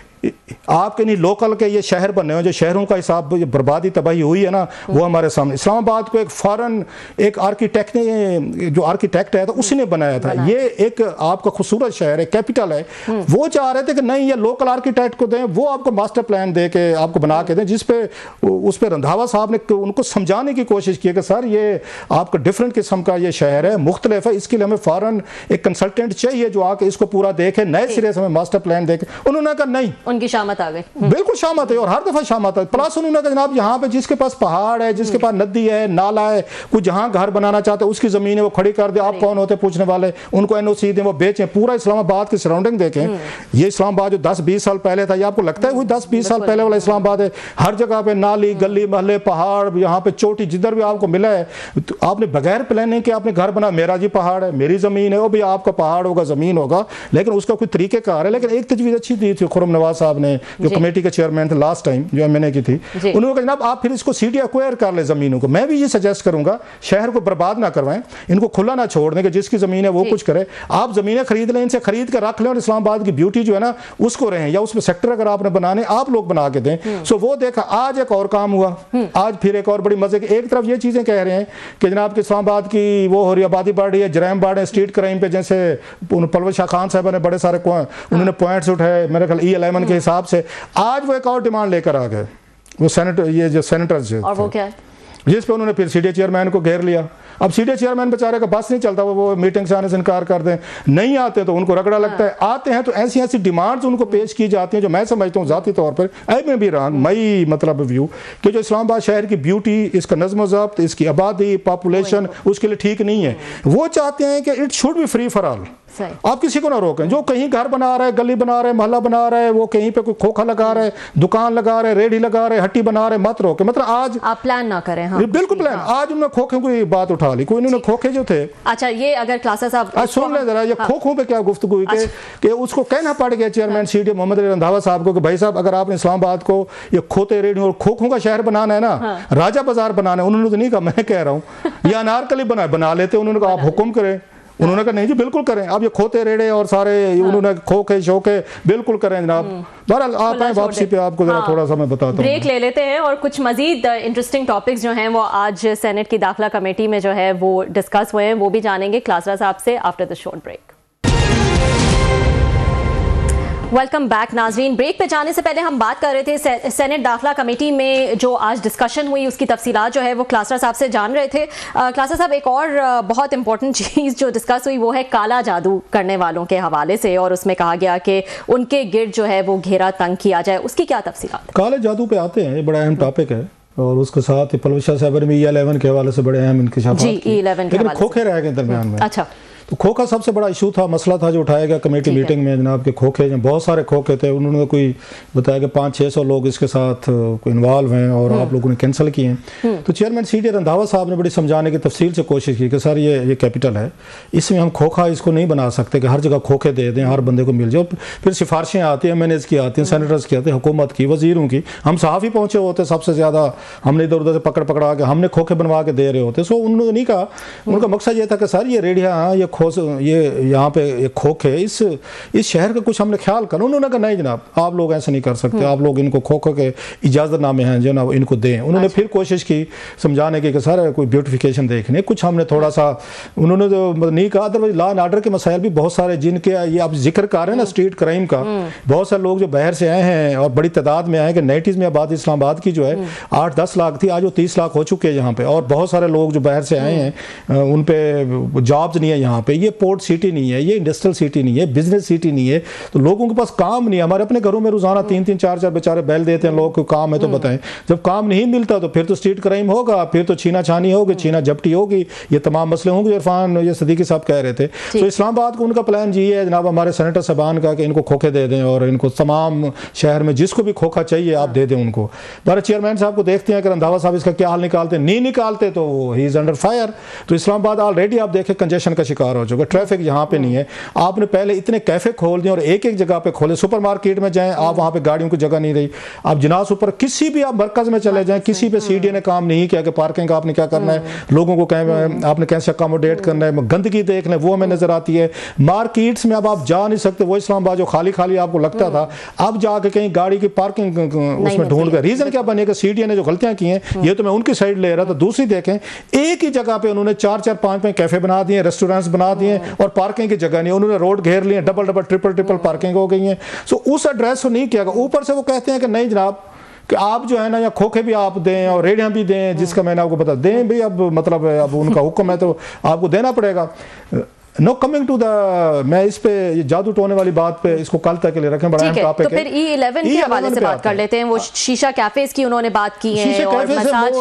आपके नहीं लोकल के ये शहर बने हुए, जो शहरों का हिसाब बर्बादी तबाही हुई है ना, वो हमारे सामने। इस्लामाबाद को एक फॉरेन एक आर्किटेक्ट ने, जो आर्किटेक्ट है तो उसी ने बनाया था। ये एक आपका खूबसूरत शहर है, कैपिटल है। वो चाह रहे थे कि नहीं, ये लोकल आर्किटेक्ट को दें, वो आपको मास्टर प्लान दे के आपको बना के दें, जिसपे उस पर रंधावा साहब ने उनको समझाने की कोशिश की कि सर ये आपका डिफरेंट किस्म का ये शहर है, मुख्तलिफ है, इसके लिए हमें फॉरेन एक कंसल्टेंट चाहिए जो आके इसको पूरा देखे, नए सिरे से हमें मास्टर प्लान देखे। उन्होंने कहा नहीं, उनकी शामत आ गई। बिल्कुल शामत है, और हर दफा शामत है। प्लस उन्होंने कहा जनाब यहाँ पे जिसके पास पहाड़ है, जिसके पास नदी है, नाला है, कुछ जहाँ घर बनाना चाहते हैं उसकी जमीन है वो खड़ी कर दे। आप कौन होते पूछने वाले, उनको NOC दें, वो बेचें, पूरा इस्लामाबाद की सराउंडिंग देखें। ये इस्लामाबाद जो 10-20 साल पहले था, ये आपको लगता है कोई 10-20 साल पहले वाला इस्लामाबाद है? हर जगह पे नाली, गली मोहल्ले, पहाड़, यहाँ पे चोटी, जिधर भी आपको मिला है तो आपने बगैर प्लानिंग के आपने घर बना, मेरा जी पहाड़ है, मेरी जमीन है, वो भी आपका पहाड़ होगा, जमीन होगा, लेकिन उसका कोई तरीकेकार है। लेकिन एक तजवीज़ अच्छी दी थी खुर्रम नवाज साहब ने, जो कमेटी के चेयरमैन थे लास्ट टाइम, जो MNA की थी, उन्होंने कहा जनाब आप फिर इसको CDA एक्वायर कर ले जमीनों को। मैं भी ये सजेस्ट करूंगा, शहर को बर्बाद ना करवाएं, इनको खुला ना छोड़ दें कि जिसकी जमीन है वो कुछ करे। आप जमीनें खरीद लें, इनसे खरीद कर रख लें और इस्लामाबाद की ब्यूटी जो है ना उसको रहें, या उसमें सेक्टर अगर आपने बनाने आप लोग बना के दें। सो वो देखा, आज एक और काम हुआ, आज फिर एक और बड़ी मजे की। एक तरफ ये चीजें कह रहे हैं कि जनाब कि इस्लामाबाद की वो हो रही आबादी बढ़ रही है, जराइम बढ़ रहे हैं, स्ट्रीट क्राइम पे, जैसे परवेज शाह खान साहब ने बड़े सारे उन्होंने पॉइंट्स उठाए मेरे ख्याल E11 के हिसाब से। आज वो एक और डिमांड लेकर आ गए वो सेनेटर, ये जो सेनेटर्स, और वो क्या है, जिस पे उन्होंने फिर CDA चेयरमैन को घेर लिया। अब CDA चेयरमैन बेचारे का बस नहीं चलता, वो मीटिंग से आने से इनकार कर दें, नहीं आते तो उनको रगड़ा लगता है, आते हैं तो ऐसी ऐसी डिमांड्स उनको पेश की जाती हैं जो मैं समझता हूँ ज़ाती तौर पर आई में भी रंग मई मतलब व्यू कि जो इस्लामाबाद शहर की ब्यूटी, इसका नज़्म ज़ब्त, इसकी आबादी, पॉपुलेशन उसके लिए ठीक नहीं है। वो चाहते हैं कि it should be free for all. आप किसी को ना रोकें, जो कहीं घर बना रहा है, गली बना रहा है, मोहल्ला बना रहा है, वो कहीं पे कोई खोखा लगा रहा है, दुकान लगा रहे, रेडी लगा रहे, हट्टी बना रहे, मत रोके। मतलब आज आप प्लान ना करें। हाँ, बिल्कुल प्लान। आज उन्होंने खोखे की बात उठा ली, कोई उन्होंने खोखे जो थे। अच्छा, ये अगर क्लासेस आप सुन ले जरा, ये खोखों पे क्या गुफ्तगू हुई कि उसको कहना पड़ गया चेयरमैन CDA मोहम्मद अली रंधावा साहब को कि भाई साहब अगर आपने इस्लामाबाद को ये खोते रेडी और खोखों का शहर बनाना है ना, राजा बाजार बनाना है, उन्होंने तो नहीं कहा, मैं कह रहा हूँ ये अनारकली बना लेते। उन्होंने कहा आप हुक्म करें, उन्होंने कहा नहीं जी बिल्कुल करें, आप ये खोते रेड़े और सारे उन्होंने खोखे शोखे बिल्कुल करें जनाब। बहरहाल आप आए वापसी पे, आपको जरा थोड़ा सा मैं बताता हूँ। ब्रेक ले लेते हैं और कुछ मजीद इंटरेस्टिंग टॉपिक्स जो हैं वो आज सेनेट की दाखिला कमेटी में जो है वो डिस्कस हुए हैं, वो भी जानेंगे क्लासरा साहब से after the short break. Welcome back नाजरीन। ब्रेक पे जाने से पहले हम बात कर रहे थे सेनेट दाखिला कमेटी में जो आज डिस्कशन हुई उसकी तफसीलात जो है वो क्लासरा साहब से जान रहे थे। क्लासरा साहब, एक और बहुत इंपॉर्टेंट चीज़ जो डिस्कस हुई वो है काला जादू करने वालों के हवाले से, और उसमें कहा गया कि उनके गिर्द जो है वो घेरा तंग किया जाए, उसकी क्या तफसीलात? काले जादू पे आते हैं, ये बड़ा अहम टॉपिक है और उसके साथ परवेज शाह साहब ने E11 के हवाले से बड़े अहम इंकशाफात किए, लेकिन खोखे रह गए दरमियान में। अच्छा, तो खोखा सबसे बड़ा इशू था, मसला था जो उठाया गया कमेटी मीटिंग में जनाब के खोखे, बहुत सारे खोखे थे। उन्होंने कोई बताया कि 500-600 लोग इसके साथ इन्वॉल्व हैं और आप लोगों ने कैंसिल किए हैं। तो चेयरमैन CDA रंधावा साहब ने बड़ी समझाने की तफसील से कोशिश की कि सर ये कैपिटल है, इसमें हम खोखा इसको नहीं बना सकते कि हर जगह खोखे दे दें, हर बंदे को मिल जाए। फिर सिफारिशें आती हैं, MNAs की आती हैं, सेनेटर्स की आती हैं, हुकूमत की, वजीरों की, हम सहाफ़ी पहुँचे होते सबसे ज़्यादा, हमने इधर उधर से पकड़ा के हमने खोखे बनवा के दे रहे होते। सो उन्होंने नहीं कहा, उनका मकसद ये था कि सर ये रेडिया, ये ये यहाँ पे एक खोख है, इस शहर का कुछ हमने ख्याल करो। उन्होंने कहा नहीं जनाब, आप लोग ऐसे नहीं कर सकते, आप लोग इनको खोखो के इजाज़तनामे हैं जो ना इनको दें। उन्होंने फिर कोशिश की समझाने की कि सर कोई ब्यूटिफिकेशन देखने, कुछ हमने थोड़ा सा, उन्होंने तो मतलब नहीं कहा। अदरवाइज लॉ एंड ऑर्डर के मसाइल भी बहुत सारे जिनके ये आप जिक्र कर रहे हैं ना स्ट्रीट क्राइम का, बहुत सारे लोग जो बाहर से आए हैं और बड़ी तादाद में आए कि 90s में आबादी इस्लामाबाद की जो है 8-10 लाख थी, आज वो 30 लाख हो चुके हैं यहाँ पे। और बहुत सारे लोग जो बाहर से आए हैं उन पे जॉब्स नहीं है यहाँ पे। ये पोर्ट सिटी नहीं है, ये इंडस्ट्रियल सिटी नहीं है, बिजनेस सिटी नहीं है, तो लोगों के पास काम नहीं है। हमारे अपने घरों में रोजाना 3-3, 4-4 बेचारे बैल देते हैं लोग, काम है तो बताएं। जब काम नहीं मिलता तो फिर तो स्ट्रीट क्राइम होगा, फिर तो छीना छानी होगी, छीना झपटी होगी, ये तमाम मसले होंगे। इरफान ये सदीकी साहब कह रहे थे। तो इस्लामाबाद को उनका प्लान ये है जनाब, हमारे सेनेटर साहबान का, कि इनको खोखे दे दें और इनको तमाम शहर में जिसको भी खोखा चाहिए आप दे दें उनको। हमारे चेयरमैन साहब को देखते हैं कि रंधावा साहब इसका क्या हाल निकालते, नहीं निकालते तो ही इज अंडर फायर। तो इस्लामाबाद ऑलरेडी आप देखें कंजेशन का शिकार हो चुका, ट्रैफिक यहाँ पे नहीं है। आपने पहले इतने कैफे खोल दिए और एक एक जगह पे खोले, सुपर मार्केट में जाएं आप, वहाँ पे गाड़ियों की जगह नहीं रही। आप जनास ऊपर किसी भी आप मरकज में चले जाएं, किसी पे सीडी ने काम नहीं किया कि पार्किंग का आपने क्या करना है, लोगों को आपने कैसे अकोमोडेट करना है, गंदगी देख लें वो हमें नजर आती है। मार्केट्स में अब आप जा नहीं सकते, वो इस्लामाबाद जो खाली खाली आपको लगता था, अब जाके कहीं गाड़ी की पार्किंग उसमें ढूंढ कर, रीजन क्या बनेगा, सीडी ने जो गलतियां की हैं, ये तो मैं उनकी साइड ले रहा था। दूसरी देखें, एक ही जगह पे उन्होंने 4-4, 5-5 कैफे बना दिए, रेस्टोरेंट्स बना दिए और पार्किंग की जगह नहीं, उन्होंने रोड घेर लिए, डबल ट्रिपल पार्किंग हो गई है। सो उस एड्रेस को नहीं किया। ऊपर से वो कहते हैं कि नहीं जनाब, कि आप जो है ना, या खोखे भी आप दें और रेडियां भी दें, जिसका मैंने आपको बता दें भी, अब मतलब अब उनका हुक्म है तो आपको देना पड़ेगा। नो कमिंग टू द, मैं इस पे ये जादू टोने वाली बात पे इसको कल तक के लिए रखें, बड़ा अहम टॉपिक है। तो फिर E11 के हवाले से बात कर लेते हैं। वो शीशा कैफेज की उन्होंने बात की है और मसाज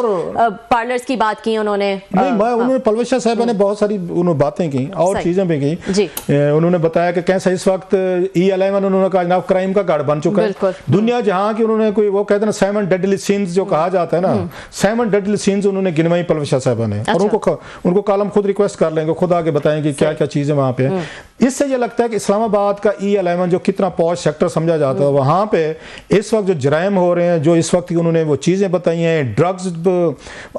पार्लर्स की बात की उन्होंने। नहीं, उन्होंने परवेश साहब ने बहुत सारी उन्होंने बातें की और चीजें भी की। उन्होंने बताया कि कैसा इस वक्त E11 उन्होंने कहा जनाब क्राइम का गढ़ बन चुका है। दुनिया जहां की उन्होंने कोई वो कहते हैं 7 डेडली सिंस जो कहा जाता है ना, 7 डेडली सिंस उन्होंने गिनवाई परवेश साहब ने। और उनको कल हम खुद रिक्वेस्ट कर लेंगे, खुद आगे बताएंगे क्या क्या चीजें वहां पे। इससे ये लगता है कि इस्लामाबाद का E11 जो कितना पॉश सेक्टर समझा जाता है, वहां पे इस वक्त जो जराइम हो रहे हैं, जो इस वक्त की उन्होंने वो चीजें बताई हैं, ड्रग्स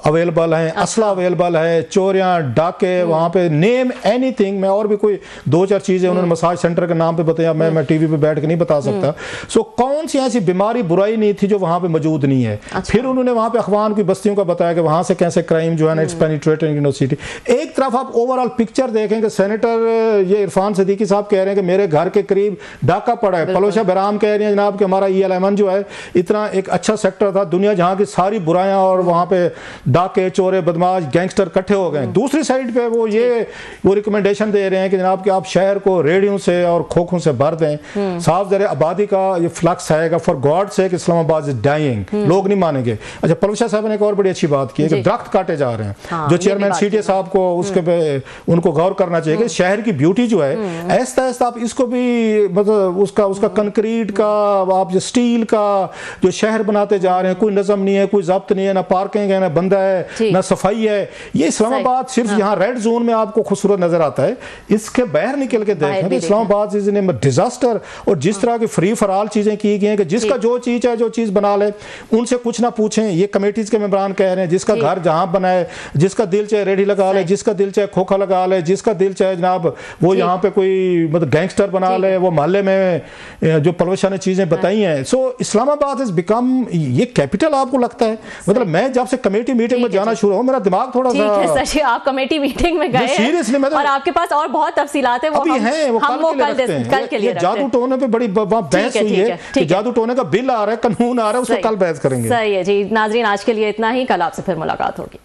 अवेलेबल हैं, असला अवेलेबल है, चोरियां, डाके, वहां पे नेम एनीथिंग। मैं और भी कोई 2-4 चीजें उन्होंने मसाज सेंटर के नाम पे बताया, मैं टीवी पे बैठ के नहीं बता सकता। सो कौन सी ऐसी बीमारी बुराई नहीं थी जो वहां पे मौजूद नहीं है। फिर उन्होंने वहां पे अखवान की बस्तियों का बताया कि वहां से कैसे क्राइम जो है ना इट्स पेनिट्रेटिंग यूनिवर्सिटी। एक तरफ आप ओवरऑल पिक्चर देखें कि सेनेटर ये इरफान सदीकी साहब कह रहे हैं कि मेरे घर के करीब डाका पड़ा है। पलोशा बराम कह रही हैं जनाब कि हमारा E11 जो है इतना एक अच्छा सेक्टर था, दुनिया जहां की सारी बुराइयां और वहां पे डाके, चोरे, बदमाश, गैंगस्टर इकट्ठे हो गए। दूसरी साइड पे वो रिकमेंडेशन दे रहे हैं कि जनाब कि आप शहर को रेडियो से और खोखों से भर दें। साफ जरे आबादी का ये फ्लक्स आएगा। फॉर गॉड से इस्लामाबाद इज डाइंग, लोग नहीं मानेंगे। अच्छा, पलोशा साहब ने एक और बड़ी अच्छी बात की है कि दरख्त काटे जा रहे हैं। जो चेयरमैन CTA साहब को उसके पे उनको गौर करना चाहिए कि शहर की ब्यूटी जो है ऐसा आप इसको भी मतलब उसका कंक्रीट का, आप जो स्टील का जो शहर बनाते जा रहे हैं, कोई नज़म नहीं है, कोई ज़ब्त नहीं है, ना पार्किंग है, ना बंदा है, ना सफाई है। ये इस्लामाबाद सिर्फ यहाँ रेड जोन में आपको खूबसूरत नजर आता है, इसके बाहर निकल के देखें तो इस्लामाबाद इज इन डिजास्टर। और जिस तरह की फ्री फॉर ऑल चीजें की गई हैं कि जिसका जो चीज है, जो चीज बना ले, उनसे कुछ ना पूछें। ये कमेटीज के मेंबरान कह रहे हैं जिसका घर जहां बनाए, जिसका दिल चाहे रेडी लगा ले, जिसका दिल चाहे खोखा लगा ले, जिसका दिल चाहे जनाब वो यहाँ पे कोई मतलब गैंगस्टर बना ले, वो मोहल्ले में जो पलवशा ने चीजें बताई हैं। सो इस्लामाबाद इज बिकम ये कैपिटल आपको लगता है। मतलब मैं जब से कमेटी मीटिंग में जाना शुरू हुआ, मेरा दिमाग थोड़ा सा, आप कमेटी मीटिंग में गए सीरियसली, और आपके पास और बहुत तफसीलात है, वो कल के लिए जादू टोने पे बड़ी बहस हुई है कि जादू टोने का बिल आ रहा है, कानून आ रहा है, उसको कल बहस करेंगे। सही है जी नाजरीन, आज के लिए इतना ही, कल आपसे फिर मुलाकात होगी।